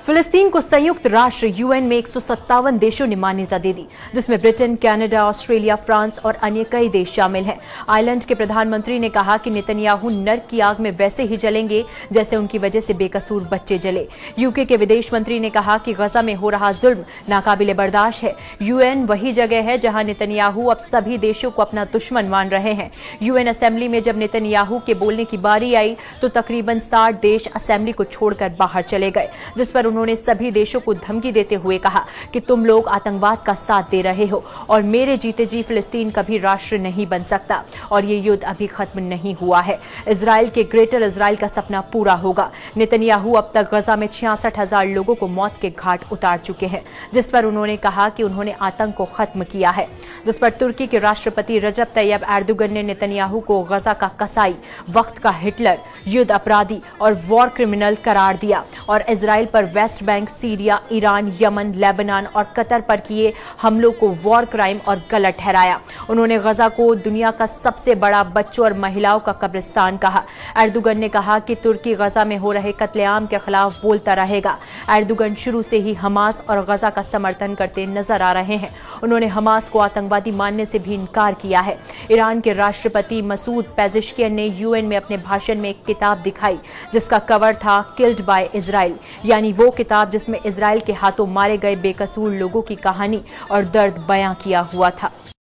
फिलिस्तीन को संयुक्त राष्ट्र यूएन में 157 देशों ने मान्यता दे दी, जिसमें ब्रिटेन, कनाडा, ऑस्ट्रेलिया, फ्रांस और अन्य कई देश शामिल हैं। आयरलैंड के प्रधानमंत्री ने कहा कि नेतन्याहू नर्क की आग में वैसे ही जलेंगे जैसे उनकी वजह से बेकसूर बच्चे जले। यूके के विदेश मंत्री ने कहा कि गजा में हो रहा जुल्म नाकाबिले बर्दाश्त है। यूएन वही जगह है जहां नेतन्याहू अब सभी देशों को अपना दुश्मन मान रहे हैं। यूएन असेंबली में जब नेतन्याहू के बोलने की बारी आई तो तकरीबन 60 देश असेंबली को छोड़कर बाहर चले गए, जिस पर उन्होंने सभी देशों को धमकी देते हुए कहा कि तुम लोग आतंकवाद का साथ दे रहे हो और मेरे जीते जी फिलिस्तीन कभी राष्ट्र नहीं बन सकता और ये युद्ध अभी खत्म नहीं हुआ है। इजराइल के ग्रेटर इजराइल का सपना पूरा होगा। नेतन्याहू अब तक गजा में 66,000 लोगों को मौत के घाट उतार चुके हैं, जिस पर उन्होंने कहा कि उन्होंने आतंक को खत्म किया है, जिस पर तुर्की के राष्ट्रपति रजब तैयब एर्दोगन ने नेतन्याहू को गजा का कसाई, वक्त का हिटलर, युद्ध अपराधी और वॉर क्रिमिनल करार दिया और इजराइल पर West Bank, Syria, Iran, Yemen, Lebanon और कतर पर किए हमलों को वॉर क्राइम और गलत ठहराया। उन्होंने गजा को दुनिया का सबसे बड़ा बच्चों और महिलाओं का कब्रिस्तान कहा। एर्दोगन ने कहा कि तुर्की गजा में हो रहे कत्लेआम के खिलाफ बोलता रहेगा। एर्दोगन शुरू से ही हमास और गजा का समर्थन करते नजर आ रहे हैं। उन्होंने हमास को आतंकवादी मानने से भी इनकार किया है। ईरान के राष्ट्रपति मसूद पेज़ेश्कियन ने यूएन में अपने भाषण में एक किताब दिखाई जिसका कवर था किल्ड बाय इजराइल, यानी वो किताब जिसमें इजराइल के हाथों मारे गए बेकसूर लोगों की कहानी और दर्द बयां किया हुआ था।